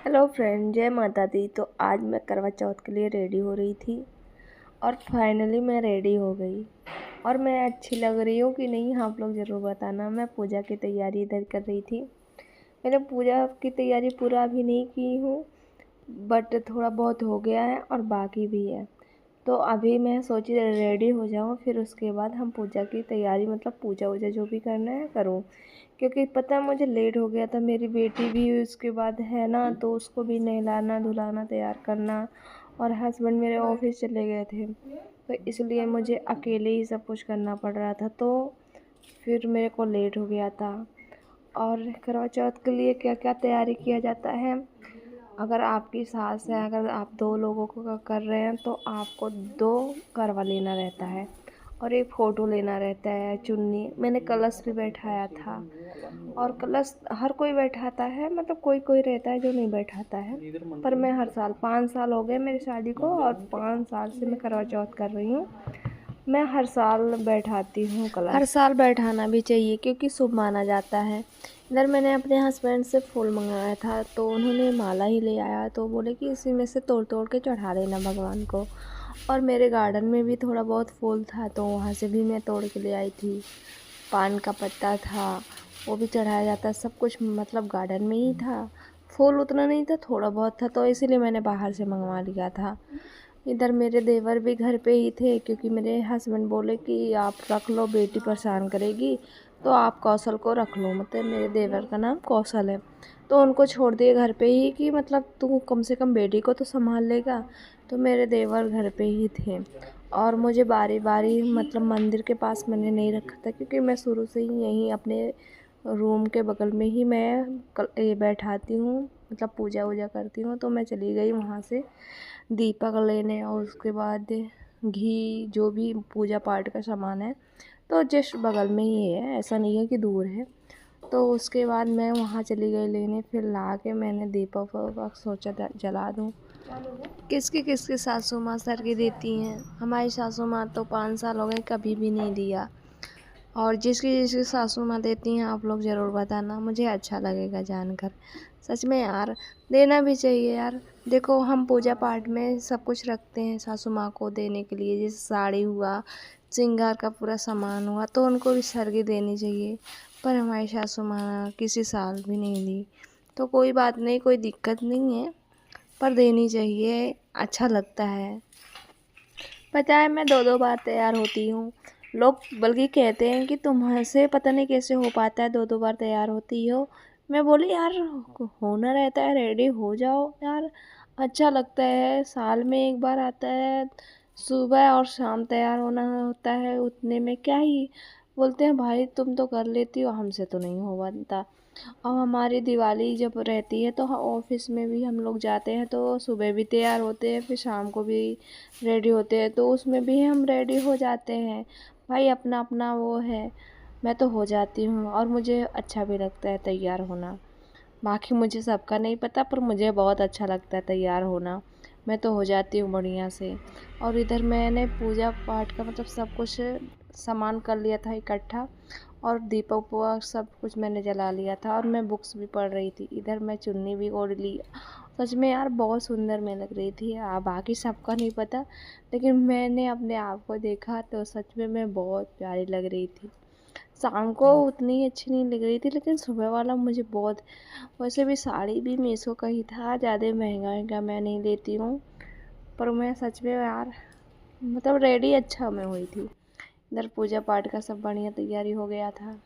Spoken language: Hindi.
हेलो फ्रेंड, जय माता दी। तो आज मैं करवा चौथ के लिए रेडी हो रही थी और फाइनली मैं रेडी हो गई। और मैं अच्छी लग रही हूँ कि नहीं, आप लोग ज़रूर बताना। मैं पूजा की तैयारी इधर कर रही थी। मैंने पूजा की तैयारी पूरा अभी नहीं की हूँ, बट थोड़ा बहुत हो गया है और बाकी भी है। तो अभी मैं सोची रेडी हो जाऊँ, फिर उसके बाद हम पूजा की तैयारी मतलब पूजा वूजा जो भी करना है करूँ। क्योंकि पता है मुझे लेट हो गया था, मेरी बेटी भी उसके बाद है ना, तो उसको भी नहलाना धुलाना तैयार करना, और हस्बैंड मेरे ऑफिस चले गए थे, तो इसलिए मुझे अकेले ही सब कुछ करना पड़ रहा था। तो फिर मेरे को लेट हो गया था। और करवा चौथ के लिए क्या क्या तैयारी किया जाता है, अगर आपकी सास है, अगर आप 2 लोगों को कर रहे हैं तो आपको 2 करवा लेना रहता है और एक फ़ोटो लेना रहता है, चुन्नी। मैंने कलश भी बैठाया था, और कलश हर कोई बैठाता है, मतलब कोई कोई रहता है जो नहीं बैठाता है। पर मैं हर साल 5 साल हो गए मेरी शादी को, और 5 साल से मैं करवा चौथ कर रही हूँ। मैं हर साल बैठाती हूँ कलश। हर साल बैठाना भी चाहिए क्योंकि शुभ माना जाता है। इधर मैंने अपने हस्बैंड से फूल मंगाया था, तो उन्होंने माला ही ले आया, तो बोले कि इसी में से तोड़ तोड़ के चढ़ा देना भगवान को। और मेरे गार्डन में भी थोड़ा बहुत फूल था, तो वहाँ से भी मैं तोड़ के ले आई थी। पान का पत्ता था, वो भी चढ़ाया जाता, सब कुछ मतलब गार्डन में ही था। फूल उतना नहीं था, थोड़ा बहुत था, तो इसीलिए मैंने बाहर से मंगवा लिया था। इधर मेरे देवर भी घर पे ही थे, क्योंकि मेरे हस्बैंड बोले कि आप रख लो, बेटी परेशान करेगी, तो आप कौशल को रख लो। मतलब मेरे देवर का नाम कौशल है, तो उनको छोड़ दिए घर पे ही कि मतलब तू कम से कम बेटी को तो संभाल लेगा। तो मेरे देवर घर पे ही थे, और मुझे बारी बारी मतलब मंदिर के पास मैंने नहीं रखा था, क्योंकि मैं शुरू से ही यहीं अपने रूम के बगल में ही मैं ये बैठाती हूँ, मतलब पूजा वूजा करती हूँ। तो मैं चली गई वहाँ से दीपक लेने, और उसके बाद घी, जो भी पूजा पाठ का सामान है, तो जस्ट बगल में ही है, ऐसा नहीं है कि दूर है। तो उसके बाद मैं वहाँ चली गई लेने, फिर ला के मैंने दीपक वक सोचा जला दूँ। किसकी किसकी सासू माँ सर की देती हैं, हमारी सासू माँ तो 5 साल हो गए कभी भी नहीं दिया। और जिसकी जिसकी सासू माँ देती हैं आप लोग ज़रूर बताना, मुझे अच्छा लगेगा जानकर। सच में यार, देना भी चाहिए यार। देखो, हम पूजा पाठ में सब कुछ रखते हैं सासू माँ को देने के लिए, जैसे साड़ी हुआ, श्रृंगार का पूरा सामान हुआ, तो उनको भी सरगी देनी चाहिए। पर हमारी सासू माँ किसी साल भी नहीं दी, तो कोई बात नहीं, कोई दिक्कत नहीं है, पर देनी चाहिए, अच्छा लगता है। पता है मैं 2-2 बार तैयार होती हूँ। लोग बल्कि कहते हैं कि तुमसे पता नहीं कैसे हो पाता है, 2-2 बार तैयार होती हो। मैं बोली यार, होना रहता है, रेडी हो जाओ यार, अच्छा लगता है। साल में 1 बार आता है, सुबह और शाम तैयार होना होता है, उतने में क्या ही। बोलते हैं भाई तुम तो कर लेती हो, हमसे तो नहीं हो पाता। और हमारी दिवाली जब रहती है तो ऑफिस में भी हम लोग जाते हैं, तो सुबह भी तैयार होते हैं, फिर शाम को भी रेडी होते हैं, तो उसमें भी हम रेडी हो जाते हैं। भाई अपना अपना वो है। मैं तो हो जाती हूँ, और मुझे अच्छा भी लगता है तैयार होना। बाकी मुझे सबका नहीं पता, पर मुझे बहुत अच्छा लगता है तैयार होना। मैं तो हो जाती हूँ बढ़िया से। और इधर मैंने पूजा पाठ का मतलब सब कुछ सामान कर लिया था इकट्ठा, और दीपक उपवास सब कुछ मैंने जला लिया था, और मैं बुक्स भी पढ़ रही थी। इधर मैं चुन्नी भी ओढ़ ली। सच में यार बहुत सुंदर मैं लग रही थी। बाकी सबका नहीं पता, लेकिन मैंने अपने आप को देखा तो सच में मैं बहुत प्यारी लग रही थी। शाम को उतनी अच्छी नहीं लग रही थी, लेकिन सुबह वाला मुझे बहुत। वैसे भी साड़ी भी मीशो का ही था, ज़्यादा महंगा महंगा मैं नहीं लेती हूँ, पर मैं सच में यार मतलब रेडी अच्छा मैं हुई थी। इधर पूजा पाठ का सब बढ़िया तैयारी हो गया था।